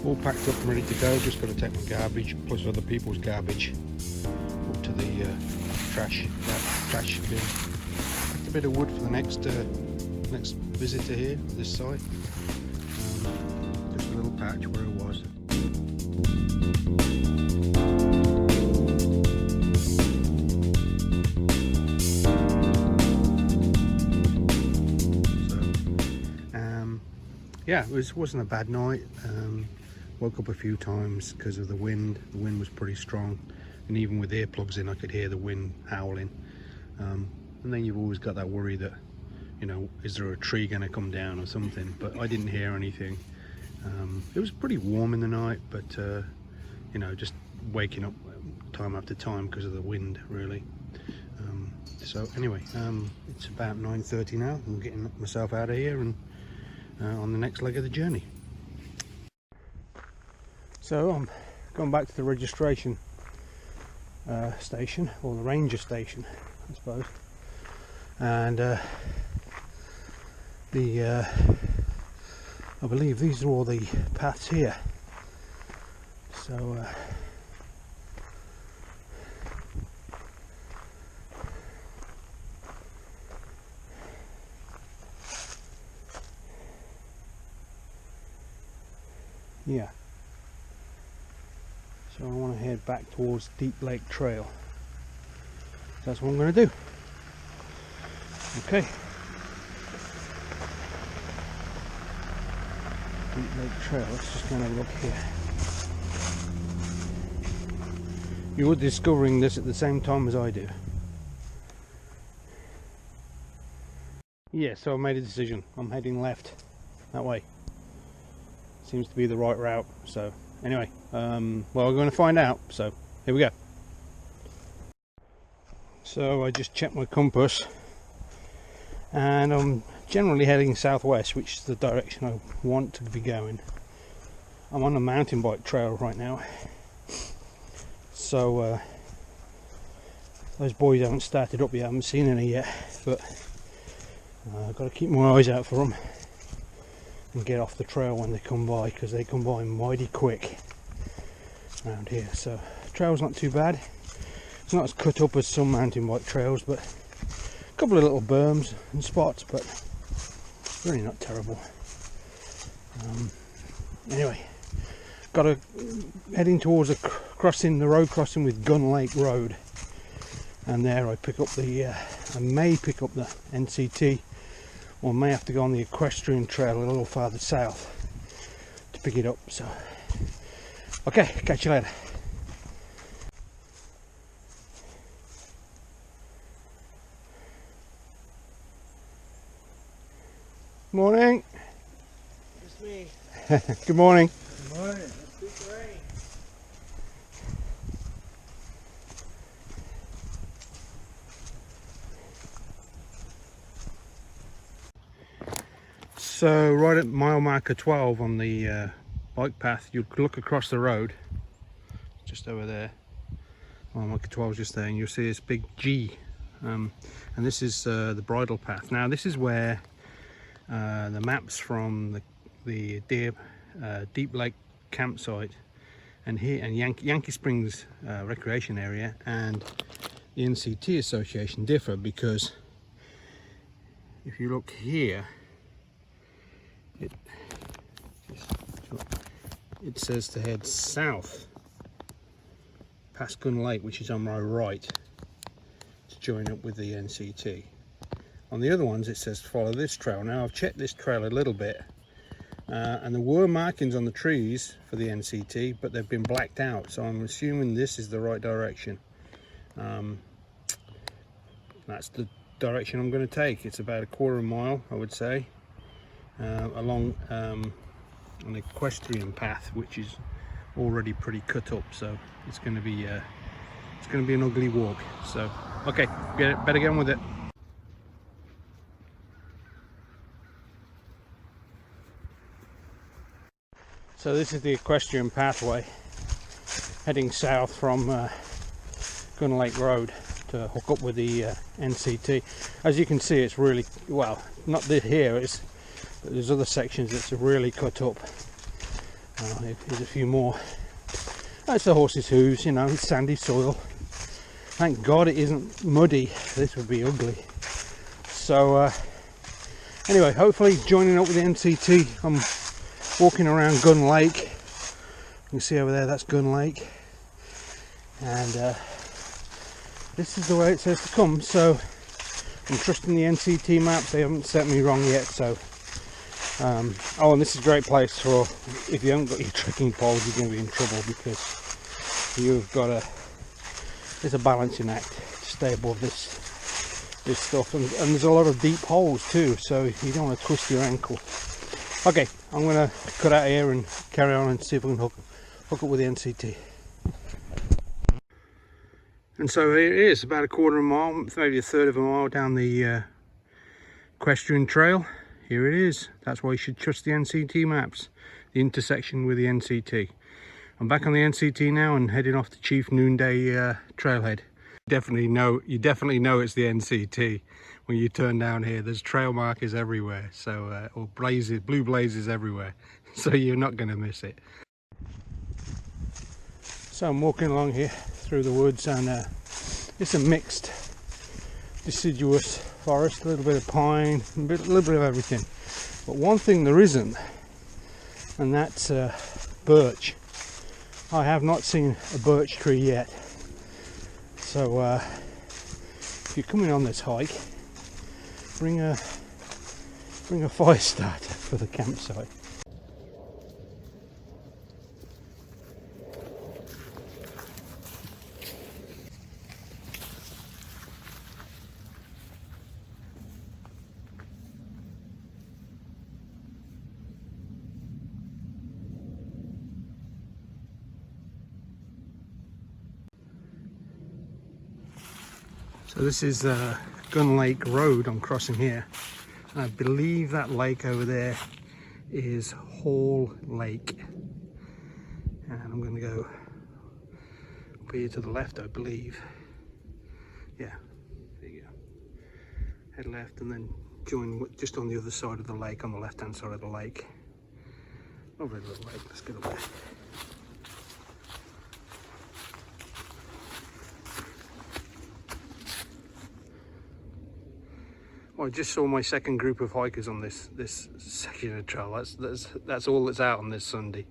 All packed up and ready to go. Just got to take my garbage plus other people's garbage up to the trash bin. Packed a bit of wood for the next visitor here, this site. Just a little patch where it was. Yeah, it wasn't a bad night. Woke up a few times because of the wind. The wind was pretty strong, and even with earplugs in I could hear the wind howling. And then you've always got that worry that, you know, is there a tree going to come down or something, but I didn't hear anything. It was pretty warm in the night, but you know, just waking up time after time because of the wind, really. So anyway, it's about 9:30 now. I'm getting myself out of here and on the next leg of the journey. So I'm going back to the registration station, or the ranger station, I suppose. And I believe these are all the paths here. So yeah, so I want to head back towards Deep Lake Trail. That's what I'm going to do. Okay. Deep Lake Trail, let's just kind of look here. You're discovering this at the same time as I do. Yeah, so I made a decision. I'm heading left, that way. Seems to be the right route. So anyway, well, we're going to find out, so here we go. So I just checked my compass and I'm generally heading southwest, which is the direction I want to be going. I'm on a mountain bike trail right now, so those boys haven't started up yet. I haven't seen any yet, but I've got to keep my eyes out for them and get off the trail when they come by, because they come by mighty quick around here. So the trail's not too bad. It's not as cut up as some mountain bike trails, but a couple of little berms and spots, but really not terrible. Anyway, heading towards a crossing, the road crossing with Gun Lake Road, and there I pick up the I may pick up the NCT, or may have to go on the equestrian trail a little farther south to pick it up. So okay, catch you later. Morning. It's me. Good morning. Good morning. Let's do rain. So right at mile marker 12 on the bike path, you look across the road, just over there. Mile marker 12 is just there, and you'll see this big G, and this is the bridle path. Now this is where the maps from the Deep Lake campsite and Yankee Springs recreation area and the NCT Association differ, because if you look here, it says to head south past Gun Lake, which is on my right, to join up with the NCT. On the other ones it says follow this trail. Now I've checked this trail a little bit, and there were markings on the trees for the NCT, but they've been blacked out, so I'm assuming this is the right direction. That's the direction I'm going to take. It's about a quarter mile, I would say, along an equestrian path, which is already pretty cut up, so it's going to be an ugly walk. So okay, better get on with it. So this is the equestrian pathway heading south from Gun Lake Road to hook up with the NCT. As you can see, it's really, well, not this here, but there's other sections that's really cut up. Here's a few more. That's the horse's hooves, you know, it's sandy soil. Thank God it isn't muddy, this would be ugly. So anyway, hopefully joining up with the MCT. I'm walking around Gun Lake. You can see over there, that's Gun Lake. And this is the way it says to come, so I'm trusting the NCT maps. They haven't set me wrong yet. So oh, and this is a great place for, if you haven't got your trekking poles, you're going to be in trouble, because you've got a, it's a balancing act to stay above this stuff, and there's a lot of deep holes too, so you don't want to twist your ankle. Okay, I'm going to cut out here and carry on and see if we can hook up with the NCT. And so here it is, about a quarter of a mile, maybe a third of a mile down the equestrian trail. Here it is. That's why you should trust the NCT maps, the intersection with the NCT. I'm back on the NCT now and heading off to Chief Noonday Trailhead. You definitely know it's the NCT when you turn down here. There's trail markers everywhere, so or blazes, blue blazes everywhere, so you're not going to miss it. So I'm walking along here through the woods, and it's a mixed deciduous forest, a little bit of pine, a little bit of everything. But one thing there isn't, and that's birch. I have not seen a birch tree yet. So if you're coming on this hike, bring a fire starter for the campsite. So this is Gun Lake Road I'm crossing here. I believe that lake over there is Hall Lake. And I'm going to go up here to the left, I believe. Yeah, there you go. Head left and then join just on the other side of the lake, on the left hand side of the lake. Over the little lake, let's get up there. Well, I just saw my second group of hikers on this section of trail. That's all that's out on this Sunday.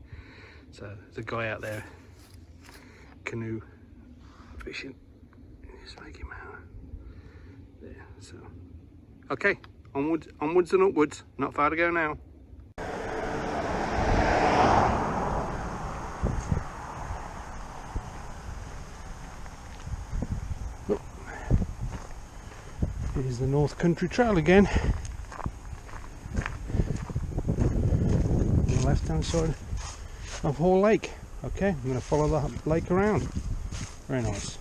So there's a guy out there canoe fishing. Just make him out there. So okay, onwards and upwards. Not far to go now. Here's the North Country Trail again. On the left hand side of Hall Lake. Okay, I'm going to follow the lake around. Very nice.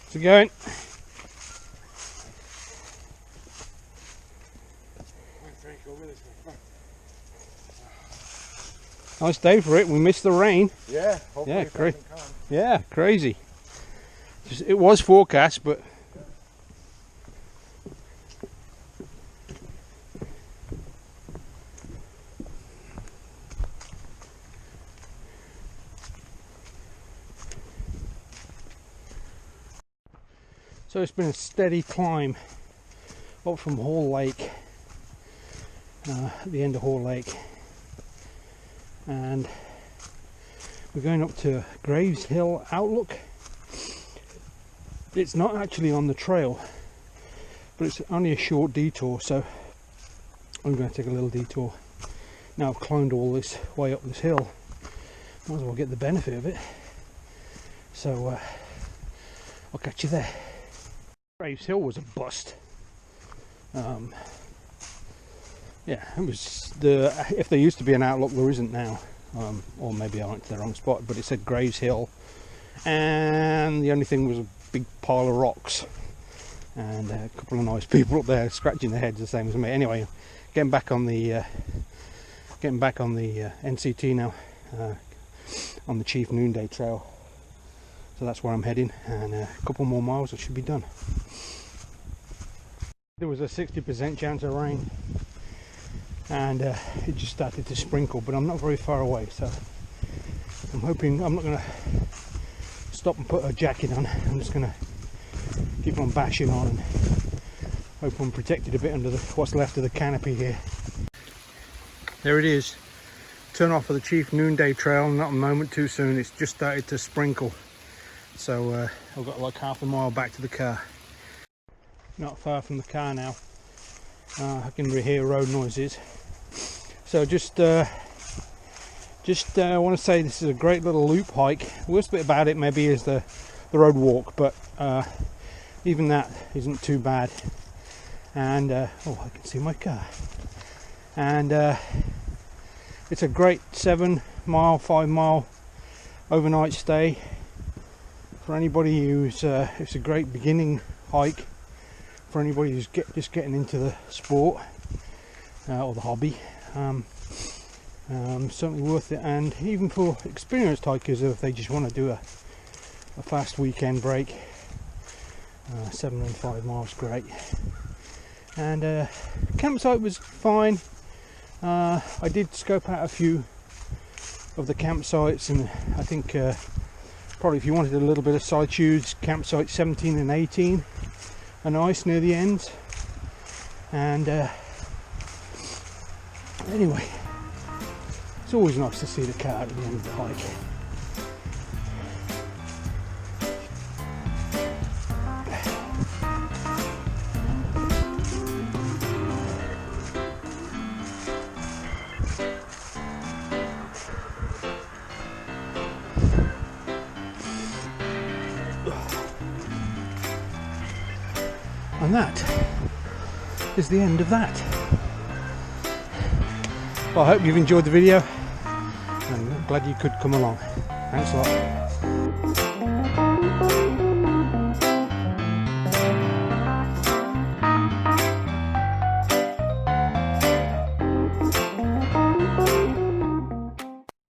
How's it going? Nice day for it. We missed the rain. Yeah, hopefully yeah, it doesn't come. Yeah, crazy. It was forecast, but so it's been a steady climb up from Hall Lake, at the end of Hall Lake. And we're going up to Graves Hill Outlook. It's not actually on the trail, but it's only a short detour, so I'm going to take a little detour. Now I've climbed all this way up this hill, might as well get the benefit of it. So I'll catch you there. Graves Hill was a bust. Yeah, it was if there used to be an outlook, there isn't now. Or maybe I went to the wrong spot, but it said Graves Hill, and the only thing was a big pile of rocks, and a couple of nice people up there scratching their heads the same as me. Anyway, getting back on the getting back on the NCT now, on the Chief Noonday Trail. So that's where I'm heading, and a couple more miles I should be done. There was a 60% chance of rain, and it just started to sprinkle, but I'm not very far away, so I'm hoping I'm not going to stop and put a jacket on. I'm just going to keep on bashing on and hope I'm protected a bit under what's left of the canopy here. There it is. Turn off of the Chief Noonday Trail, not a moment too soon. It's just started to sprinkle, so I've got like half a mile back to the car. Not far from the car now. I can hear road noises. So just want to say this is a great little loop hike. The worst bit about it maybe is the road walk, but even that isn't too bad. And oh, I can see my car. And it's a great 7 mile, 5 mile overnight stay for anybody who's it's a great beginning hike for anybody who's just getting into the sport or the hobby. Certainly worth it, and even for experienced hikers if they just want to do a fast weekend break. 7 and 5 miles, great. And campsite was fine. I did scope out a few of the campsites, and I think probably if you wanted a little bit of solitude, campsite 17 and 18 are nice near the ends. And anyway, it's always nice to see the car at the end of the hike. And that is the end of that. Well, I hope you've enjoyed the video, and I'm glad you could come along. Thanks a lot.